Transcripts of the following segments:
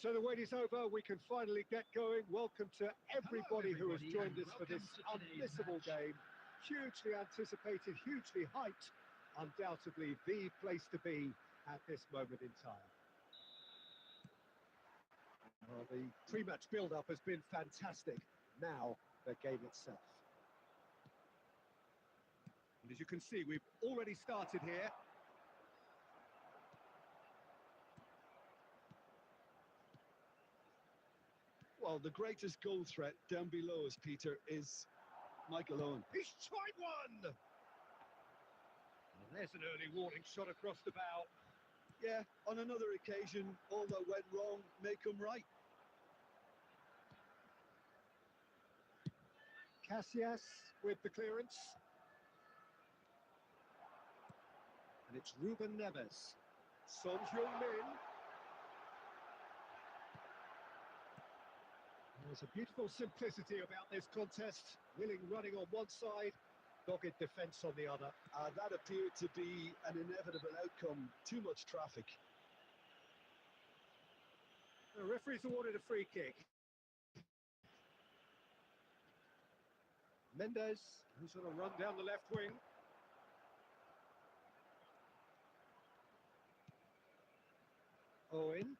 So the wait is over, we can finally get going. Welcome to everybody who has joined us for this unmissable game. Hugely anticipated, hugely hyped, undoubtedly the place to be at this moment in time. Well, the pre-match build-up has been fantastic. Now, the game itself. And as you can see, we've already started here. Well, the greatest goal threat down below us, Peter, is Michael Owen. He's tried one! And there's an early warning shot across the bow. Yeah, on another occasion, all that went wrong may come right. Casillas with the clearance. And it's Ruben Neves. Son Heung-min. There's a beautiful simplicity about this contest. Willing running on one side, dogged defence on the other. That appeared to be an inevitable outcome. Too much traffic. The referee's awarded a free kick. Mendes, who's on a run down the left wing. Owen.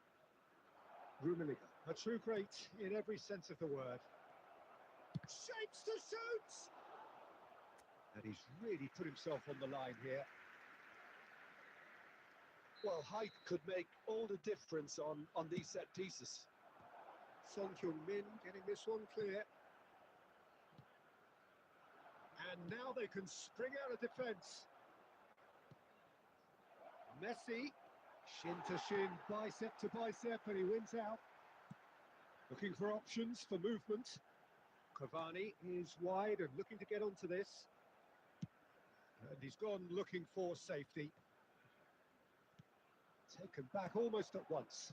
Rummenigge, a true great in every sense of the word. Shapes to shoot! And he's really put himself on the line here. Well, height could make all the difference on these set pieces. Son Heung-min getting this one clear. And now they can spring out of defence. Messi, shin to shin, bicep to bicep, and he wins out. Looking for options for movement. Cavani is wide and looking to get onto this. And he's gone looking for safety. Taken back almost at once.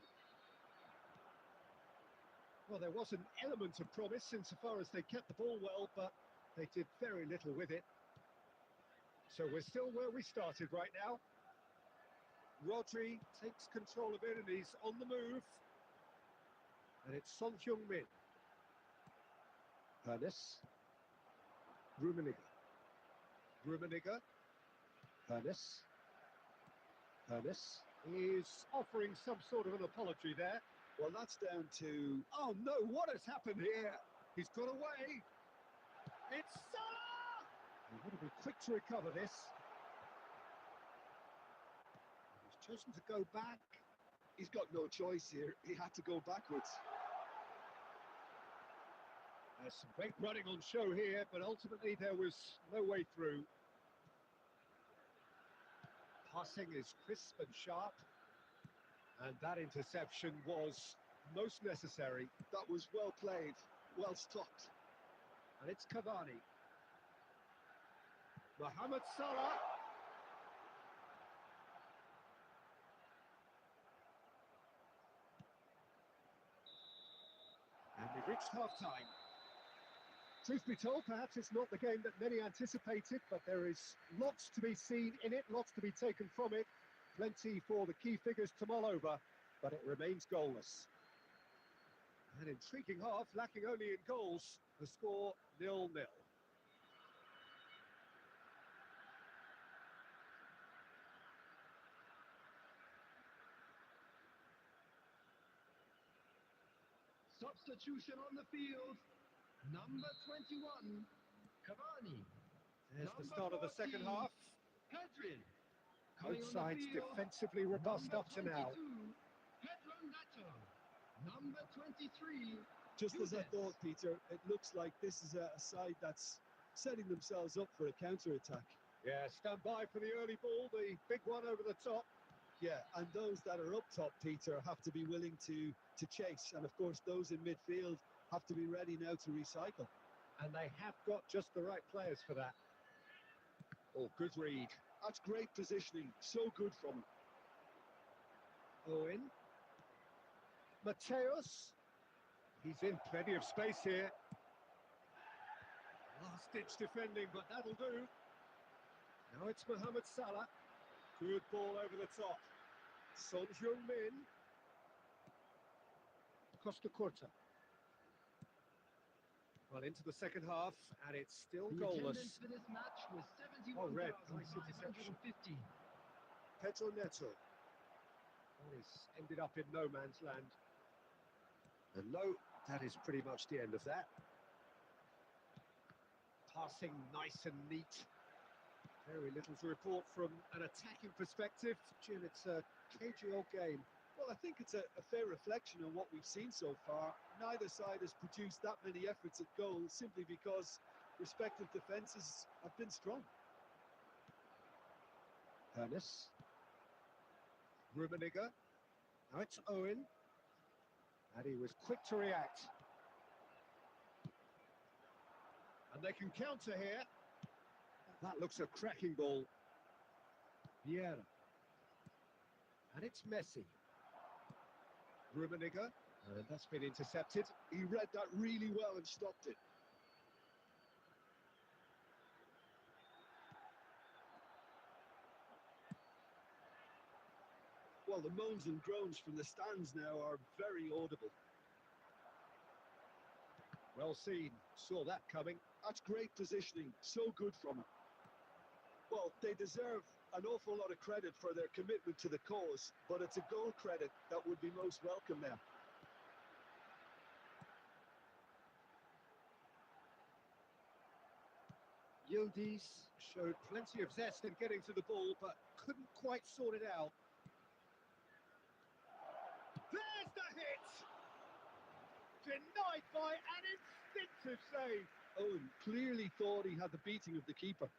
Well, there was an element of promise insofar as they kept the ball well, but they did very little with it. So we're still where we started right now. Rodri takes control of it and he's on the move. And it's Son Heung-min. Ernest. Rummenigge. Rummenigge. Ernest. Ernest is offering some sort of an apology there. Well, that's down to... Oh no, what has happened here? He's got away. It's Salah! He's going to be quick to recover this. He's chosen to go back. He's got no choice here. He had to go backwards. There's some great running on show here, but ultimately there was no way through. Passing is crisp and sharp. And that interception was most necessary. That was well played, well stopped. And it's Cavani. Mohamed Salah. And we've reached half-time. Truth be told, perhaps it's not the game that many anticipated, but there is lots to be seen in it, lots to be taken from it. Plenty for the key figures to mull over, but it remains goalless. An intriguing half, lacking only in goals. The score 0-0. Substitution on the field. Number 21, Cavani. There's the start of the second half. Pedrin. Both sides defensively robust up to now. Pedro Neto. Number 23. Just as I thought, Peter, it looks like this is a side that's setting themselves up for a counter-attack. Yeah, stand by for the early ball, the big one over the top. Yeah, and those that are up top, Peter, have to be willing to chase. And of course, those in midfield have to be ready now to recycle. And they have got just the right players for that. Oh, good read. That's great positioning. So good from him. Owen. Mateus. He's in plenty of space here. Last-ditch defending, but that'll do. Now it's Mohamed Salah. Good ball over the top. Son Heung-min. Costa Corta. Well, into the second half, and it's still The goalless. attendance for this match was Oh, red. Nice interception. 71,550. Pedro Neto. Well, he's ended up in no man's land. And no, that is pretty much the end of that. Passing nice and neat. Very little to report from an attacking perspective. Jim, it's a cagey old game. Well, I think it's a fair reflection on what we've seen so far. Neither side has produced that many efforts at goal simply because respective defences have been strong. Ernest. Rummenigge. Now it's Owen. And he was quick to react. And they can counter here. That looks a cracking ball. Vieira. And it's Messi. Rummenigge. And that's been intercepted. He read that really well and stopped it. Well, the moans and groans from the stands now are very audible. Well seen. Saw that coming. That's great positioning. So good from him. Well, they deserve an awful lot of credit for their commitment to the cause, but it's a goal credit that would be most welcome now. Yildiz showed plenty of zest in getting to the ball, but couldn't quite sort it out. There's the hit! Denied by an instinctive save. Owen clearly thought he had the beating of the keeper.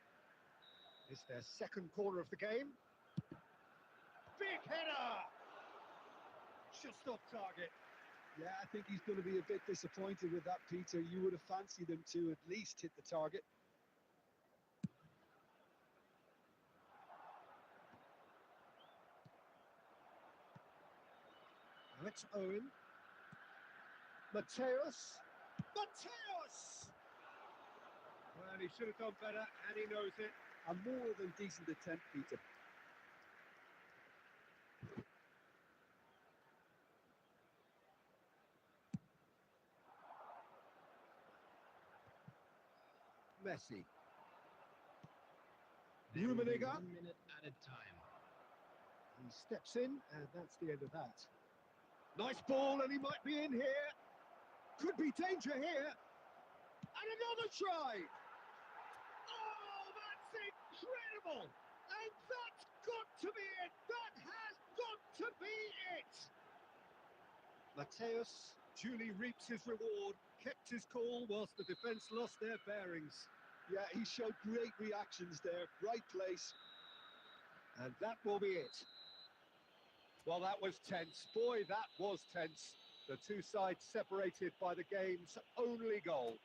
It's their second corner of the game. Big header! Just off target. Yeah, I think he's going to be a bit disappointed with that, Peter. You would have fancied him to at least hit the target. Now it's Owen. Mateus. Mateus! Well, he should have done better, and he knows it. A more than decent attempt, Peter. Messi. There will be Rummenigge. 1 minute added time. He steps in, and that's the end of that. Nice ball, and he might be in here. Could be danger here. And another try. Oh, that's incredible. And that's got to be it. That has got to be it. Mateus duly reaps his reward, kept his cool whilst the defence lost their bearings. Yeah, he showed great reactions there. Right place. And that will be it. Well, that was tense. Boy, that was tense. The two sides separated by the game's only goal.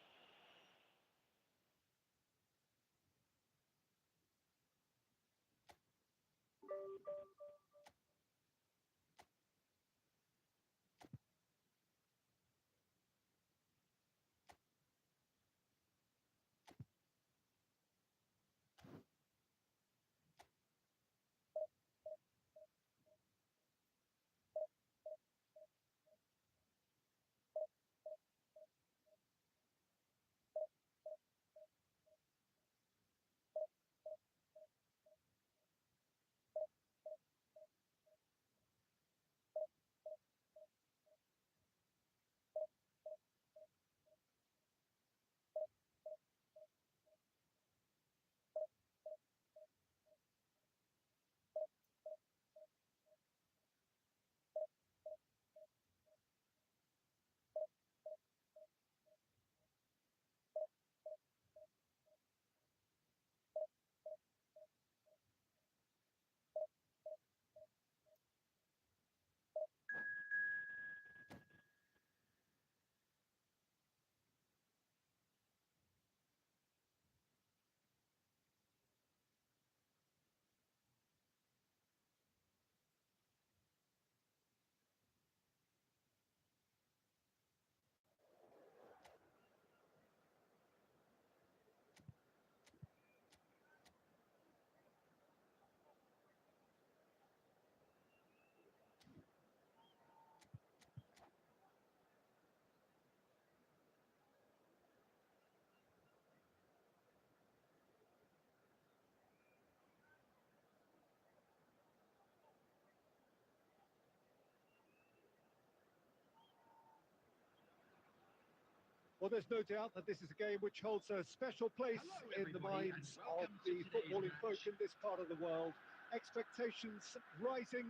Well, there's no doubt that this is a game which holds a special place Hello, in the everybody, and minds of welcome to the today's footballing folk match. in this part of the world. Expectations rising,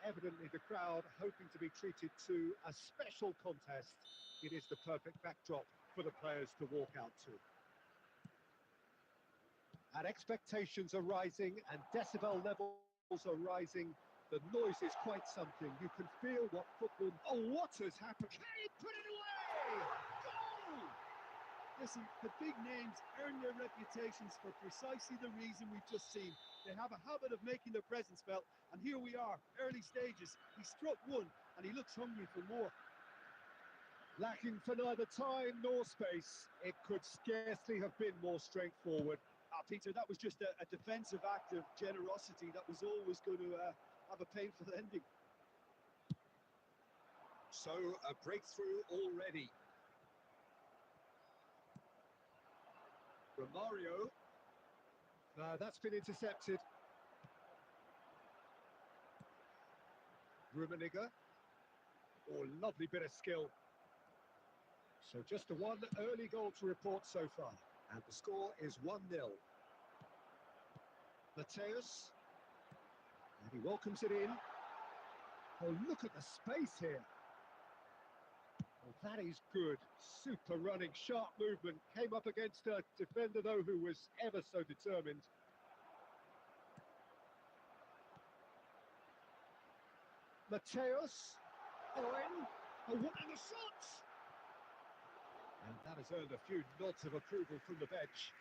evidently the crowd hoping to be treated to a special contest. It is the perfect backdrop for the players to walk out to. And expectations are rising and decibel levels are rising. The noise is quite something. You can feel what football... Oh, what has happened? Can he put it away? Goal! Listen, the big names earn their reputations for precisely the reason we've just seen. They have a habit of making their presence felt, and here we are, early stages. He struck one, and he looks hungry for more. Lacking for neither time nor space. It could scarcely have been more straightforward. Peter, that was just a defensive act of generosity that was always going to have a painful ending. So, a breakthrough already. Romario. That's been intercepted. Rummenigge. Oh, lovely bit of skill. So just the one early goal to report so far. And the score is 1-0. Mateus. And he welcomes it in. Oh, look at the space here. Oh, that is good. Super running, sharp movement. Came up against a defender, though, who was ever so determined. Mateus. Owen. Oh, what are the shots? And that has earned a few nods of approval from the bench.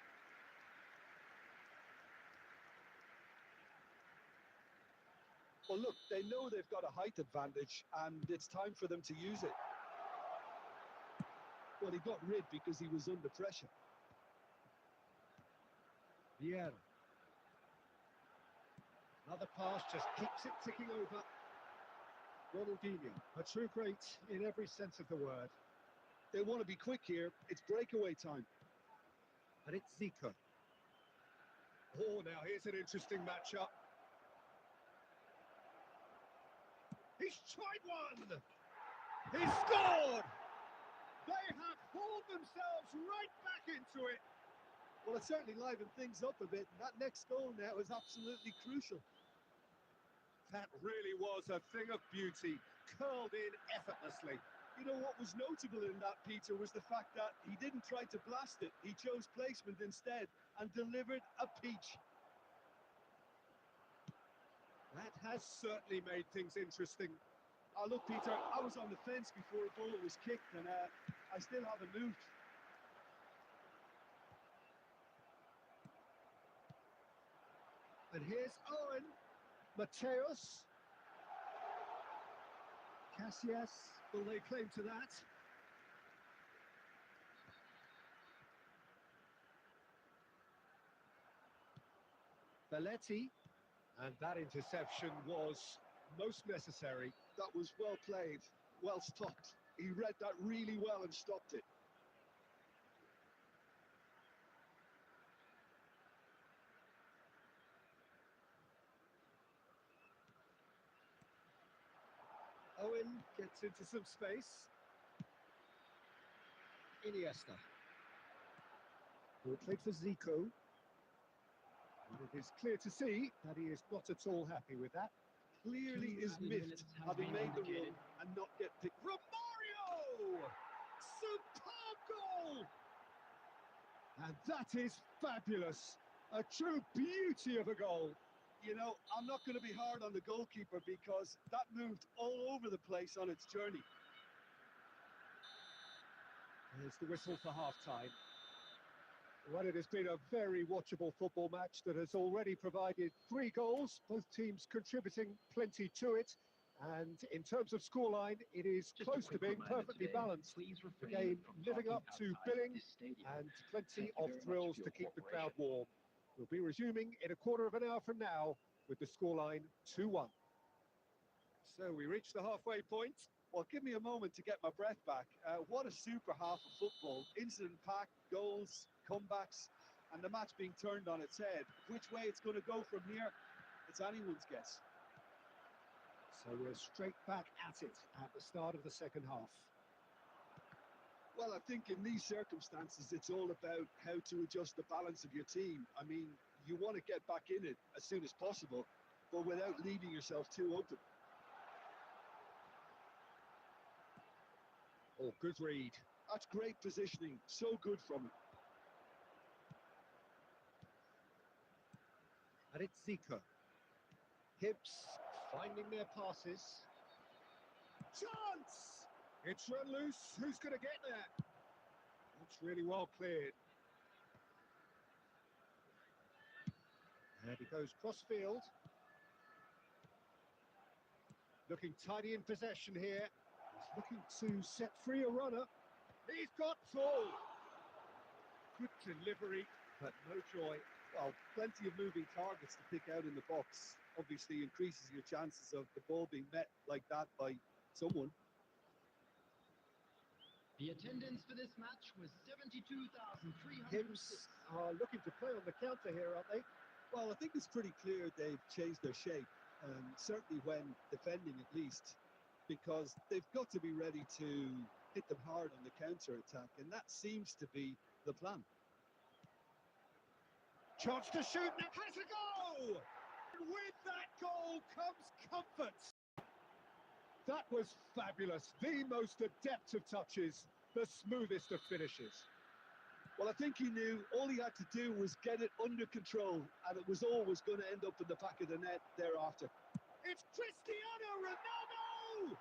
Well, look, they know they've got a height advantage, and it's time for them to use it. Well, he got rid because he was under pressure. Yeah. Another pass just keeps it ticking over. Ronaldinho, a true great in every sense of the word. They want to be quick here. It's breakaway time. And it's Zico. Oh, now here's an interesting matchup. He's tried one! He scored! They have hauled themselves right back into it. Well, it certainly livened things up a bit. That next goal now is absolutely crucial. That really was a thing of beauty, curled in effortlessly. You know, what was notable in that, Peter, was the fact that he didn't try to blast it. He chose placement instead and delivered a peach. That has certainly made things interesting. Oh, look, Peter, I was on the fence before a ball was kicked, and I still haven't moved. And here's Owen. Mateus. Casillas, will they claim to that? Belletti. And that interception was most necessary. That was well played, well stopped. He read that really well and stopped it. Owen gets into some space. Iniesta. Well played for Zico. And it is clear to see that he is not at all happy with that. Clearly is miffed, having made the run and not get picked. Romario! Superb goal! And that is fabulous. A true beauty of a goal. You know, I'm not going to be hard on the goalkeeper because that moved all over the place on its journey. Here's the whistle for half-time. Well, it has been a very watchable football match that has already provided 3 goals, both teams contributing plenty to it. And in terms of scoreline, it is close to being perfectly balanced. The game living up to billing and plenty of thrills to keep the crowd warm. We'll be resuming in a quarter of an hour from now with the scoreline 2-1. So we reach the halfway point. Well, give me a moment to get my breath back. What a super half of football. Incident-packed, goals, comebacks, and the match being turned on its head. Which way it's going to go from here, it's anyone's guess. So we're straight back at it at the start of the second half. Well, I think in these circumstances, it's all about how to adjust the balance of your team. I mean, you want to get back in it as soon as possible, but without leaving yourself too open. Oh, good read. That's great positioning. So good from him. And it's Zico. Hips finding their passes. Chance! It's run loose. Who's going to get there? It's really well cleared. And he goes cross-field. Looking tidy in possession here. He's looking to set free a runner. He's got Toll. Good delivery, but no joy. Well, plenty of moving targets to pick out in the box. Obviously increases your chances of the ball being met like that by someone. The attendance for this match was 72,306. Hims are looking to play on the counter here, aren't they? Well, I think it's pretty clear they've changed their shape, certainly when defending at least, because they've got to be ready to hit them hard on the counter-attack, and that seems to be the plan. Chance to shoot, now has a goal! And with that goal comes comfort. That was fabulous, the most adept of touches, the smoothest of finishes. Well, I think he knew all he had to do was get it under control, and it was always going to end up in the back of the net thereafter. It's Cristiano Ronaldo!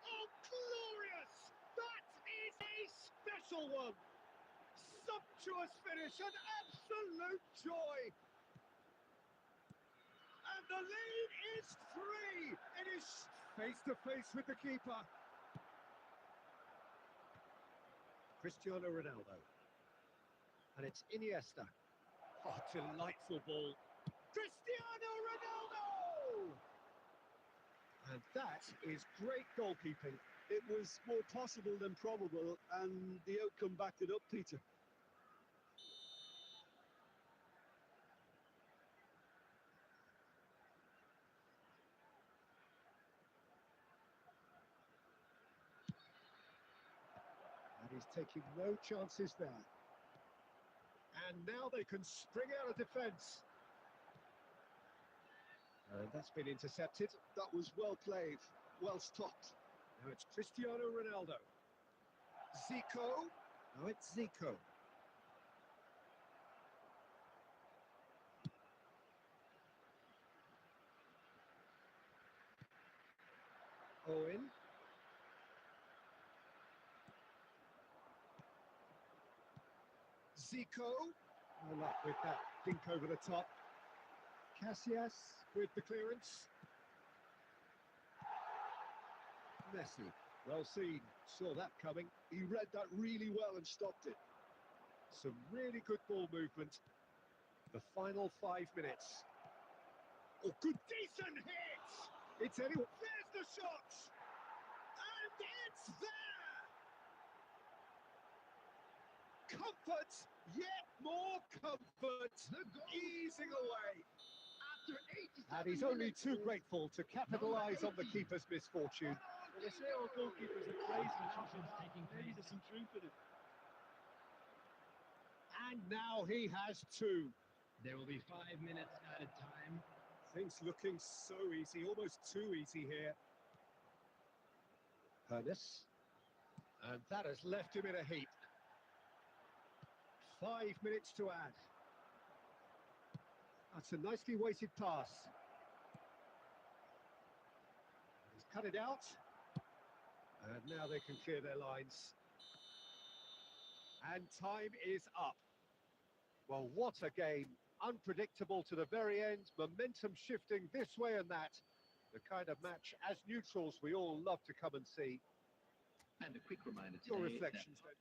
Oh, glorious! That is a special one! Sumptuous finish, an absolute joy! And the lead is 3! It is face-to-face with the keeper. Cristiano Ronaldo. And it's Iniesta. Oh, delightful ball. Cristiano Ronaldo! And that is great goalkeeping. It was more possible than probable, and the outcome backed it up, Peter. And he's taking no chances there. And now they can spring out of defence. And that's been intercepted. That was well played, well stopped. Now it's Cristiano Ronaldo. Zico. Now it's Zico. Owen. Zico. No luck with that dink over the top. Casillas with the clearance. Messi. Well seen. Saw that coming. He read that really well and stopped it. Some really good ball movement. The final 5 minutes. Oh, good, decent hit! It's anyone. There's the shot! And it's there! Comfort, yet more comfort, easing away. After 87 And he's only minutes, too grateful to capitalise on the keeper's misfortune. Well, they say all goalkeepers are crazy after that. Taking Maybe place. there's some truth in it. And now he has 2. There will be 5 minutes added time. Things looking so easy, almost too easy here. Hernes. And that has left him in a heap. 5 minutes to add. That's a nicely weighted pass. He's cut it out. And now they can clear their lines. And time is up. Well, what a game. Unpredictable to the very end. Momentum shifting this way and that. The kind of match, as neutrals, we all love to come and see. And a quick reminder today Your that reflections then.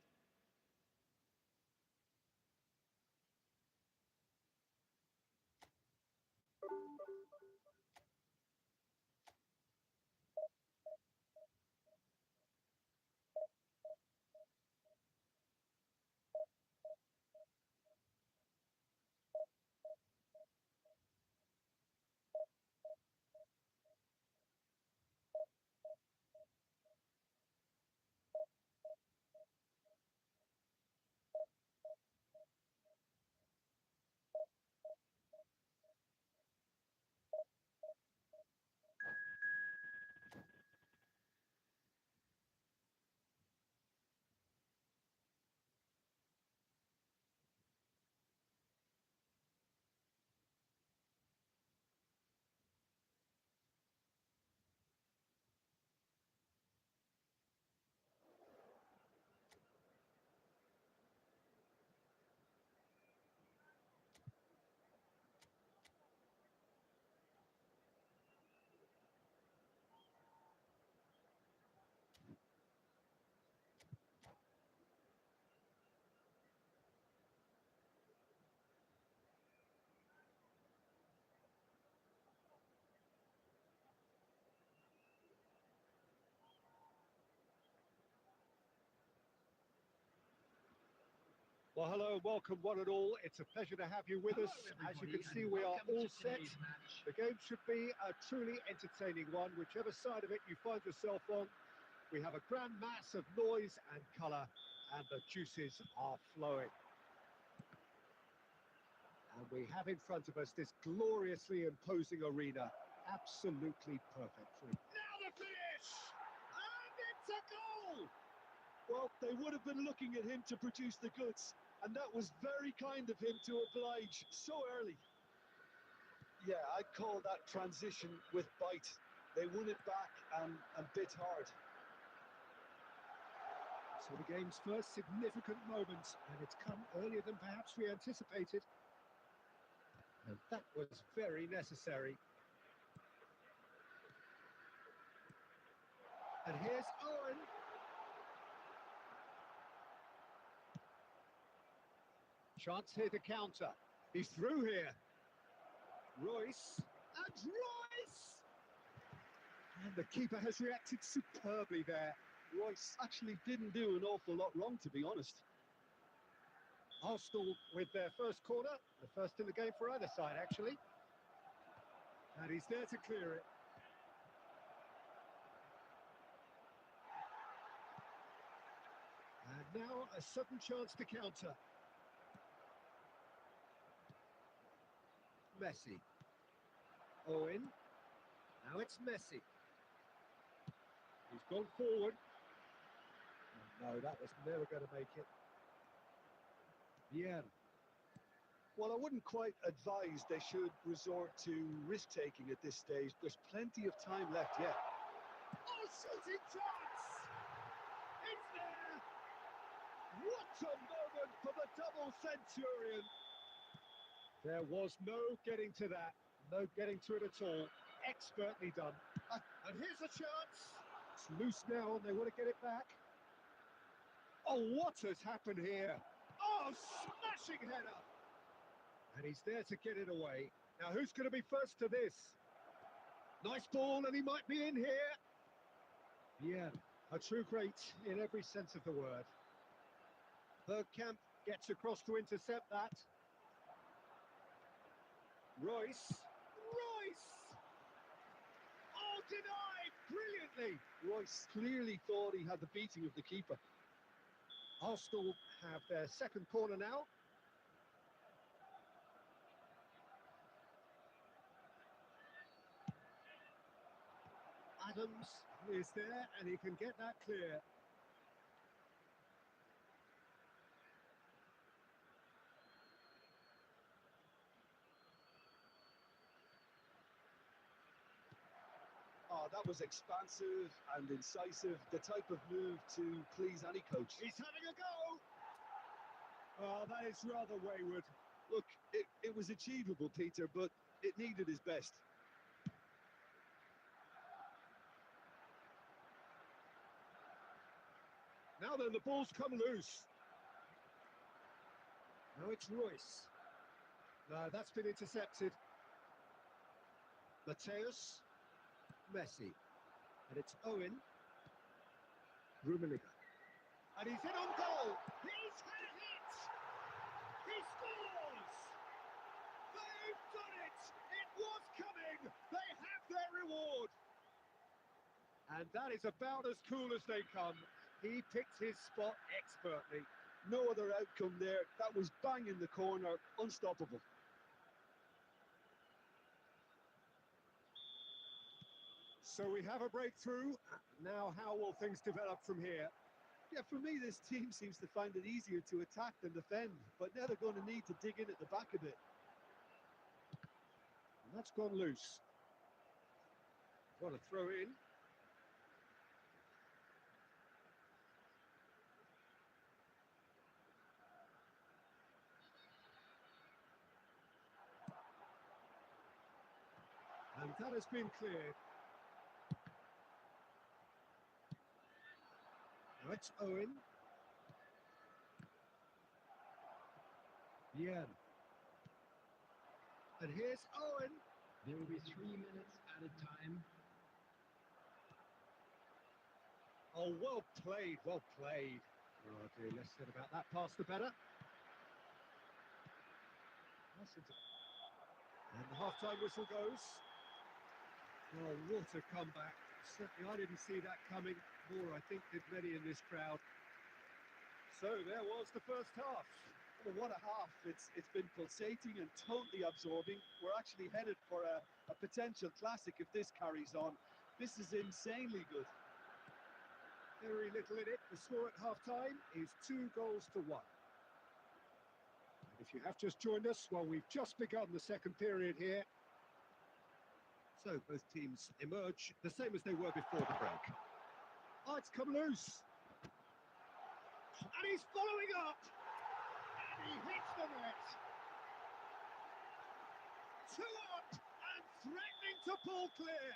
Well, hello, welcome one and all. It's a pleasure to have you with us. As you can see, we are all set. The game should be a truly entertaining one, whichever side of it you find yourself on. We have a grand mass of noise and colour, and the juices are flowing. And we have in front of us this gloriously imposing arena, absolutely perfectly. Now the finish! And it's a goal! Well, they would have been looking at him to produce the goods, and that was very kind of him to oblige so early. Yeah, I'd call that transition with bite. They won it back and bit hard. So the game's first significant moment, and it's come earlier than perhaps we anticipated. And that was very necessary. And here's Owen. Chance here to counter. He's through here. Royce. And Royce! And the keeper has reacted superbly there. Royce actually didn't do an awful lot wrong, to be honest. Arsenal with their first corner, the first in the game for either side, actually. And he's there to clear it. And now a sudden chance to counter. Messi. Owen. Now it's Messi. He's gone forward. No, that was never going to make it. Yeah. Well, I wouldn't quite advise they should resort to risk-taking at this stage. There's plenty of time left yet. Oh, shooting chance! It's there! What a moment for the double centurion! There was no getting to that. No getting to it at all. Expertly done. And here's a chance. It's loose now and they want to get it back. Oh, what has happened here? Oh, smashing header! And he's there to get it away. Now, who's going to be first to this? Nice ball, and he might be in here. Yeah, a true great in every sense of the word. Bergkamp gets across to intercept that. Royce. Royce! Oh, denied! Brilliantly! Royce clearly thought he had the beating of the keeper. Arsenal have their second corner now. Adams is there and he can get that clear. Oh, that was expansive and incisive, the type of move to please any coach. He's having a go! Oh, that is rather wayward. Look, it was achievable, Peter, but it needed his best. Now then, the ball's come loose. Now it's Royce. No, that's been intercepted. Mateus. Messi. And it's Owen. Rummenigge. And he's in on goal. He's had a hit! He scores! They've done it! It was coming! They have their reward! And that is about as cool as they come. He picked his spot expertly. No other outcome there. That was bang in the corner, unstoppable. So we have a breakthrough. Now how will things develop from here? Yeah, for me, this team seems to find it easier to attack than defend, but now they're going to need to dig in at the back a bit. And that's gone loose. Got to throw in. And that has been cleared. Now it's Owen. Yeah. And here's Owen. There will be 3 minutes added time. Oh, well played, well played. Oh dear, less said about that pass the better. And the half-time whistle goes. Oh, what a comeback. Certainly I didn't see that coming, nor I think did many in this crowd. So there was the first half. Well, what a half. It's been pulsating and totally absorbing. We're actually headed for a potential classic if this carries on. This is insanely good. Very little in it. The score at half-time is 2-1. And if you have just joined us, well, we've just begun the second period here. So both teams emerge the same as they were before the break. Oh, it's come loose. And he's following up. And he hits the net. 2 up and threatening to pull clear.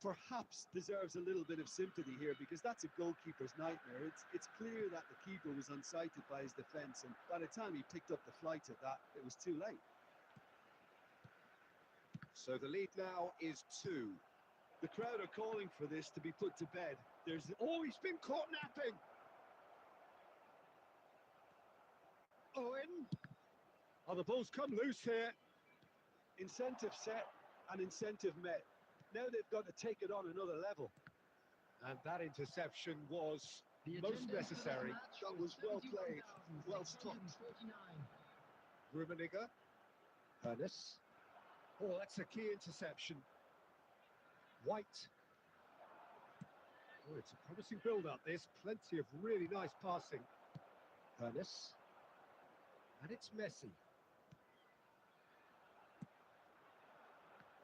Perhaps deserves a little bit of sympathy here because that's a goalkeeper's nightmare. It's clear that the keeper was unsighted by his defence, and by the time he picked up the flight of that, it was too late. So the lead now is 2. The crowd are calling for this to be put to bed. Oh, he's been caught napping. Owen. Oh, the ball's come loose here. Incentive set and incentive met. Now they've got to take it on another level. And that interception was most necessary. That was well played, well stopped. Rummenigge. Ernest. Oh, that's a key interception. White. Oh, it's a promising build-up. There's plenty of really nice passing. Ernest. And it's Messi.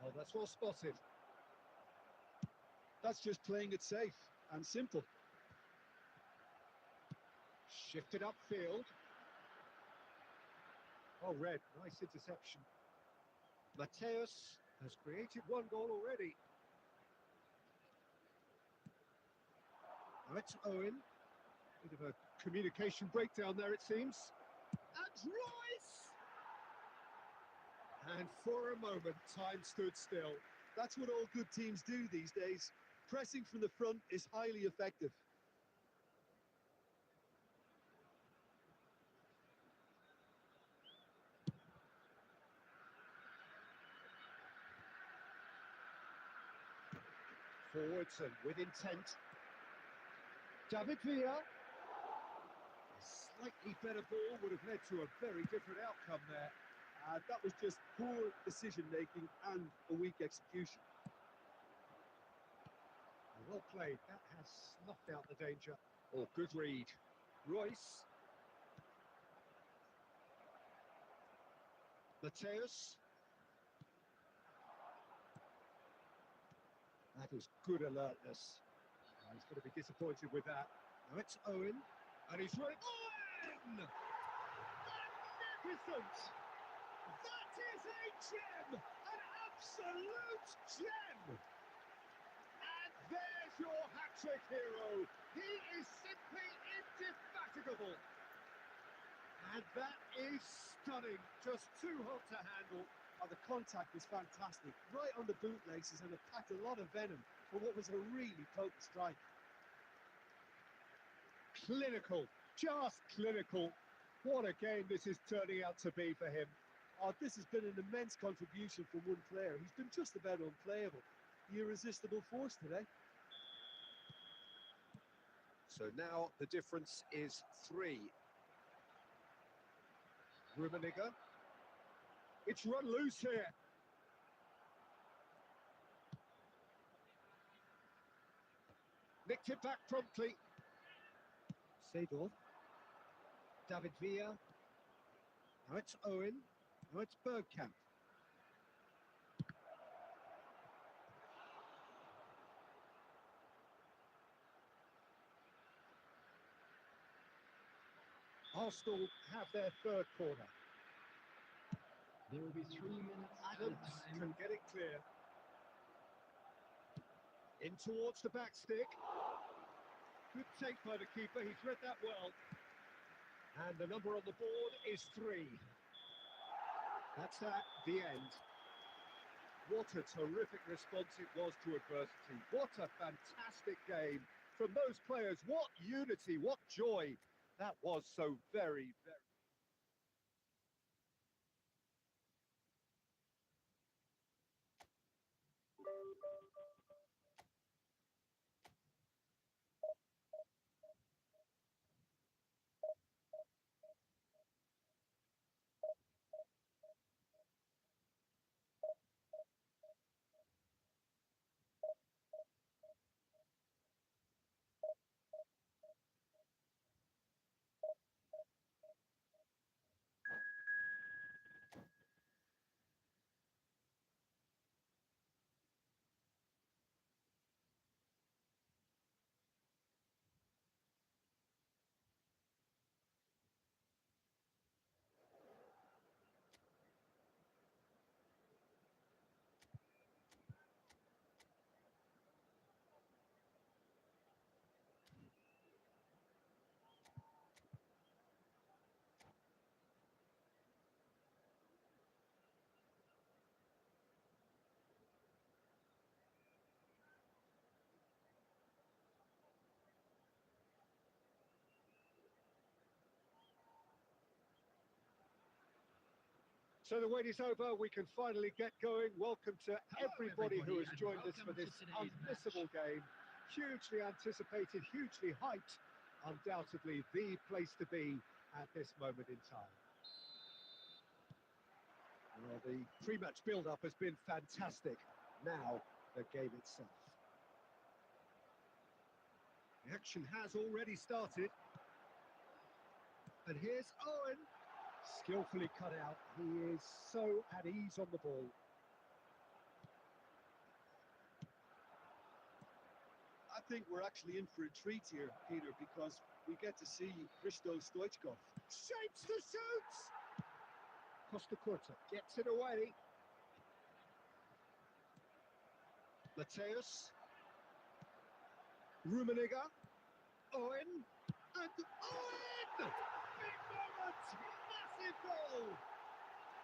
Oh, that's well spotted. That's just playing it safe and simple. Shifted upfield. Oh, red. Nice interception. Mateus has created 1 goal already. Now it's Owen. Bit of a communication breakdown there, it seems. And Royce! And for a moment, time stood still. That's what all good teams do these days. Pressing from the front is highly effective. Forwards and with intent. David Villa. A slightly better ball would have led to a very different outcome there. That was just poor decision-making and a weak execution. Well played. That has snuffed out the danger. Oh, good read. Royce. Mateus. That is good alertness. Oh, he's going to be disappointed with that. Now it's Owen. And he's right. Owen! Magnificent! That is a gem! An absolute gem! And there's your hat-trick hero. He is simply indefatigable. And that is stunning. Just too hot to handle. Oh, the contact was fantastic. Right on the bootlaces, and it packed a lot of venom for what was a really potent strike. Clinical. Just clinical. What a game this is turning out to be for him. Oh, this has been an immense contribution from one player. He's been just about unplayable. The irresistible force today. So now the difference is 3. Rummenigge. It's run loose here. Nicked it back promptly. Seedorf. David Villa. Now it's Owen. Now it's Bergkamp. Arsenal have their third corner. There will be 3 minutes Adams time. can get it clear. In towards the back stick. Good take by the keeper, he's read that well. And the number on the board is 3. That's that, the end. What a terrific response it was to adversity. What a fantastic game from those players. What unity, what joy. That was so very, very... So the wait is over, we can finally get going. Welcome to Hello, everybody who has and joined us for welcome to this today's unmissable game. Hugely anticipated, hugely hyped. Undoubtedly the place to be at this moment in time. Well, the pre-match build-up has been fantastic. Now, the game itself. The action has already started. And here's Owen. Skillfully cut out. He is so at ease on the ball. I think we're actually in for a treat here, Peter, because we get to see Hristo Stoichkov. Shapes the shoots! Costa Curta gets it away. Mateus. Rummenigge. Owen. And Owen! Big moment! Massive goal!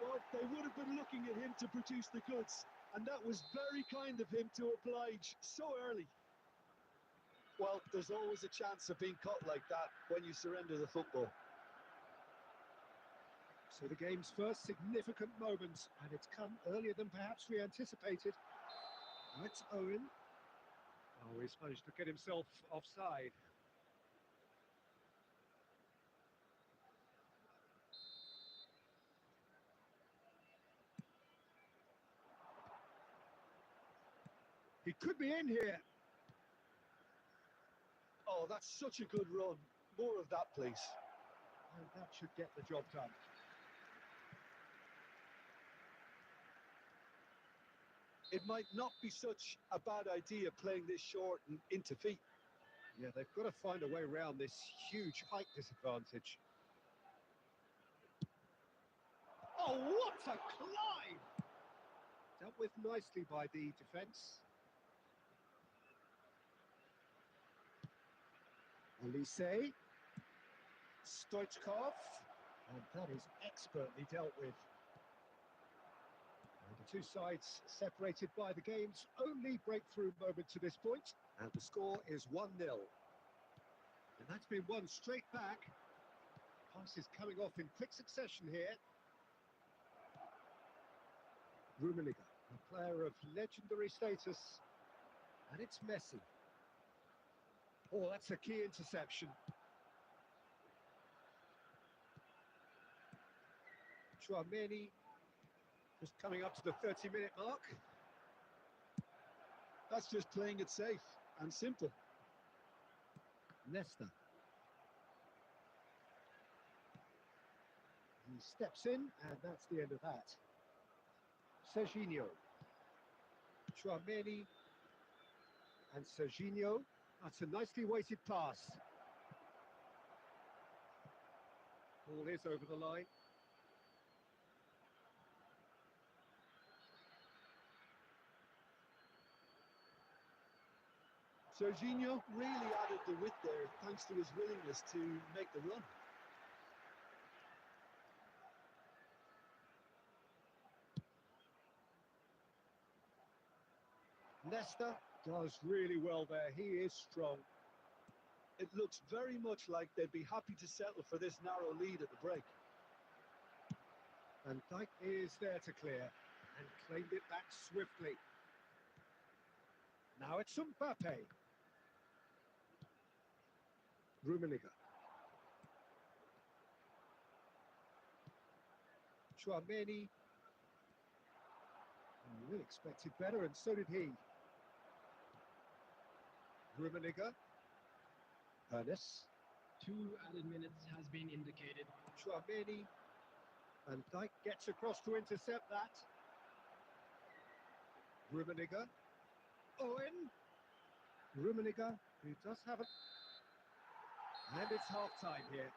Well, they would have been looking at him to produce the goods, and that was very kind of him to oblige so early. Well, there's always a chance of being caught like that when you surrender the football. So the game's first significant moment, and it's come earlier than perhaps we anticipated. Now it's Owen. Oh, he's managed to get himself offside. He could be in here. Oh, that's such a good run. More of that, please. And that should get the job done. It might not be such a bad idea playing this short and into feet. Yeah, they've got to find a way around this huge height disadvantage. Oh, what a climb! Dealt with nicely by the defence. Elise. Stoichkov. And that is expertly dealt with. And the two sides separated by the game's only breakthrough moment to this point. And the score is 1-0. And that's been won straight back. Passes coming off in quick succession here. Rummenigge, a player of legendary status. And it's Messi. Oh, that's a key interception. Chouameni, just coming up to the 30-minute mark. That's just playing it safe and simple. Nesta. He steps in, and that's the end of that. Serginho. Chouameni. And Serginho. That's a nicely weighted pass. Ball is over the line. Serginho really added the width there thanks to his willingness to make the run. Nesta does really well there. He is strong. It looks very much like they'd be happy to settle for this narrow lead at the break. And Dijk is there to clear and claimed it back swiftly. Now it's Mbappe. Rummenigge. Chouameni. We expected better, and so did he. Rummenigge. Ernest. 2 added minutes has been indicated. Chouameni. And Dijk gets across to intercept that. Rummenigge. Owen. Rummenigge, who does have it. And it's half-time here.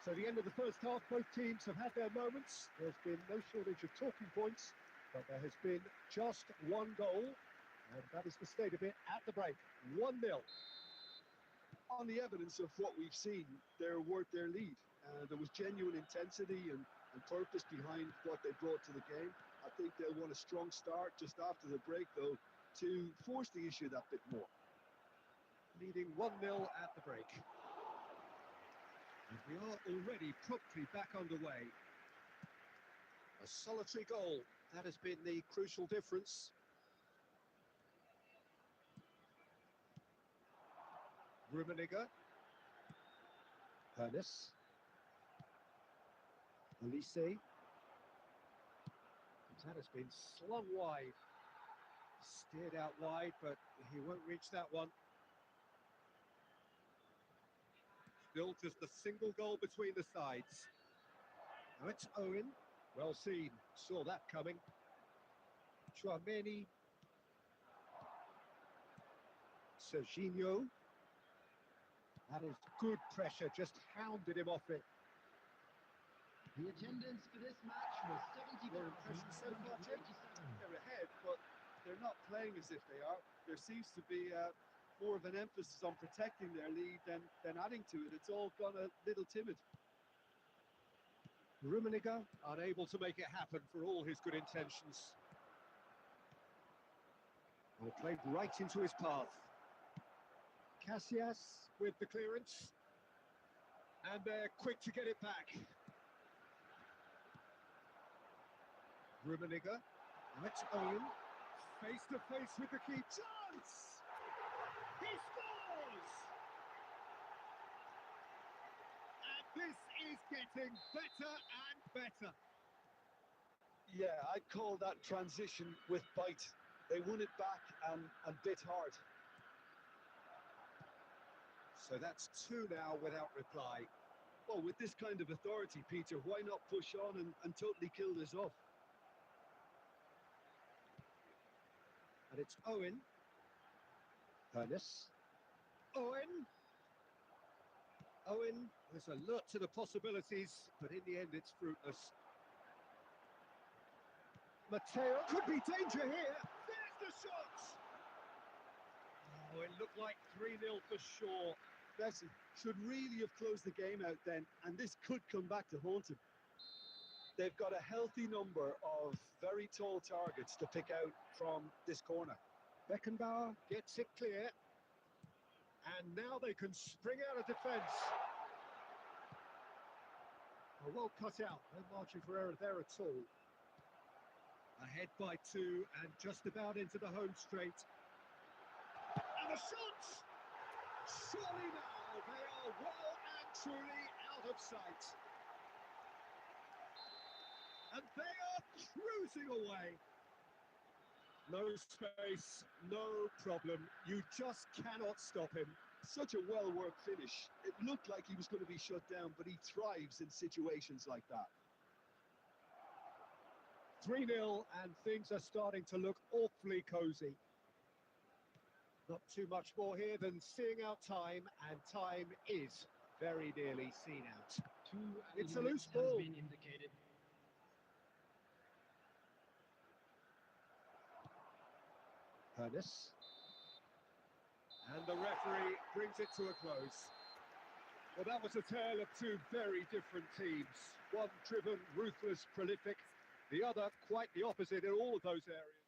So the end of the first half, both teams have had their moments. There's been no shortage of talking points, but there has been just one goal, and that is the state of it at the break. 1-0. On the evidence of what we've seen, they're worth their lead. There was genuine intensity and purpose behind what they brought to the game. I think they'll want a strong start just after the break, though, to force the issue that bit more. Leading 1-0 at the break. And we are already promptly back underway. A solitary goal. That has been the crucial difference. Rummenigge. Pernis. Elise. That has been slung wide. Steered out wide, but he won't reach that one. Still just a single goal between the sides. Now it's Owen. Well seen. Saw that coming. Chouameni. Serginho. That is good pressure, just hounded him off it. The attendance for this match was Your impression so far, Jim? 70,087. They're ahead, but they're not playing as if they are. There seems to be more of an emphasis on protecting their lead than adding to it. It's all gone a little timid. Rummenigge unable to make it happen for all his good intentions. Well, played right into his path. Casillas with the clearance. And they're quick to get it back. Rummenigge. Now it's Owen. Face to face with the key. Chance! He scores! And this is getting better and better. Yeah, I'd call that transition with bite. They won it back and bit hard. So that's two now without reply. Well, with this kind of authority, Peter, why not push on and totally kill this off? And it's Owen. Pernis. Owen. Owen was alert to the possibilities, but in the end it's fruitless. Matteo could be danger here. There's the shot. Oh, it looked like 3-0 for sure. Bessie should really have closed the game out then, and this could come back to haunt him. They've got a healthy number of very tall targets to pick out from this corner. Beckenbauer gets it clear. And now they can spring out of defence. Well cut out. No margin for error there at all. Ahead by 2 and just about into the home straight. And the shot! Surely now they are well and truly out of sight. And they are cruising away. No space, no problem. You just cannot stop him. Such a well-worked finish. It looked like he was going to be shut down, but he thrives in situations like that. 3-0 and things are starting to look awfully cosy. Not too much more here than seeing out time, and time is very nearly seen out. It's a loose Has ball. been indicated. Pernis. And the referee brings it to a close. Well, that was a tale of two very different teams. One driven, ruthless, prolific. The other quite the opposite in all of those areas.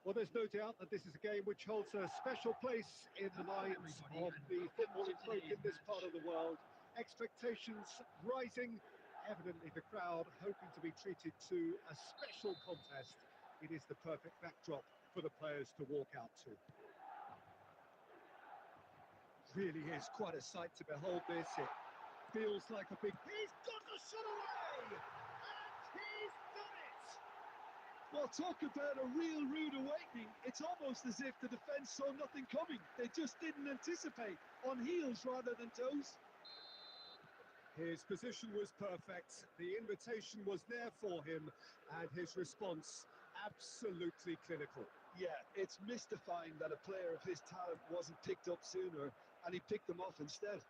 Well, there's no doubt that this is a game which holds a special place in the minds of the footballing folk in this part of the world. Expectations rising, Evidently the crowd hoping to be treated to a special contest. It is the perfect backdrop for the players to walk out to. Really is quite a sight to behold this. It feels like a big... He's got the shot away! And he's done it! Well, talk about a real rude awakening. It's almost as if the defence saw nothing coming. They just didn't anticipate. On heels rather than toes. His position was perfect, the invitation was there for him, and his response absolutely clinical. Yeah, it's mystifying that a player of his talent wasn't picked up sooner, and he picked them off instead.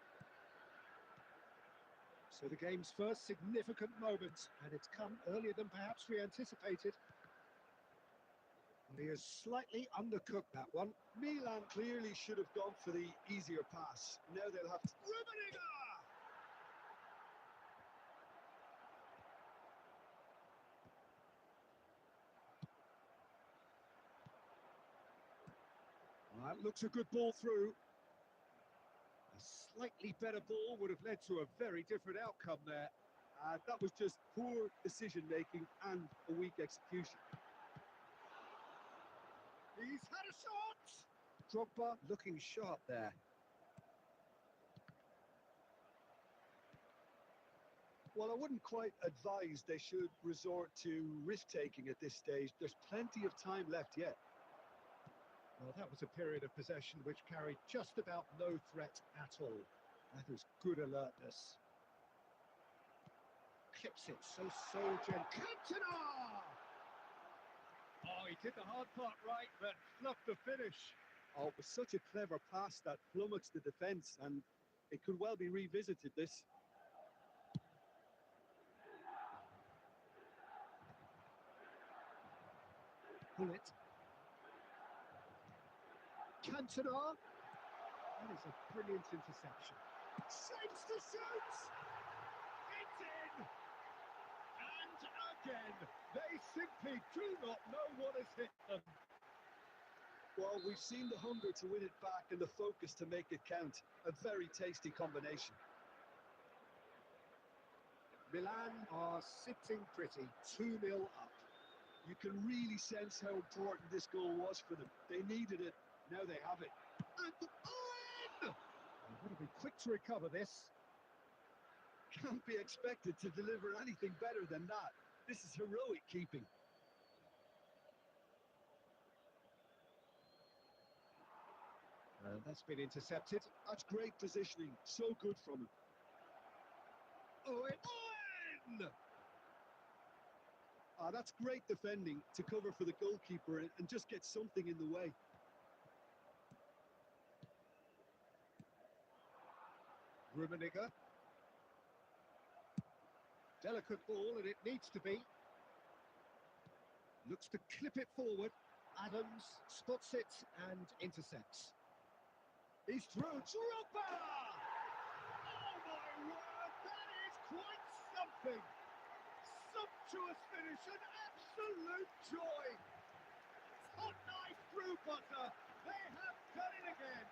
So the game's first significant moment, and it's come earlier than perhaps we anticipated. He has slightly undercooked that one. Milan clearly should have gone for the easier pass. Now they'll have to... Rummenigge! That looks a good ball through. A slightly better ball would have led to a very different outcome there. That was just poor decision-making and a weak execution. He's had a shot! Drogba looking sharp there. Well, I wouldn't quite advise they should resort to risk-taking at this stage. There's plenty of time left yet. Well, that was a period of possession which carried just about no threat at all. That was good alertness. Clips it so gently. Cantona! Oh, he did the hard part right, but fluffed the finish. Oh, it was such a clever pass that flummoxed the defence, and it could well be revisited, this. Pull it. Cantona. That is a brilliant interception. Shapes to shoot! It's in! And again, they simply do not know what has hit them. Well, we've seen the hunger to win it back and the focus to make it count. A very tasty combination. Milan are sitting pretty, 2-0 up. You can really sense how important this goal was for them. They needed it, now they have it. And in! They've got to be quick to recover this. Can't be expected to deliver anything better than that. This is heroic keeping. That's been intercepted. That's great positioning. So good from him. Owen! That's great defending to cover for the goalkeeper and just get something in the way. Rummenigge. Delicate ball, and it needs to be. Looks to clip it forward. Adams spots it and intercepts. He's through. Drogba! Oh my word, that is quite something! Sumptuous finish, an absolute joy! Hot knife through butter, they have done it again!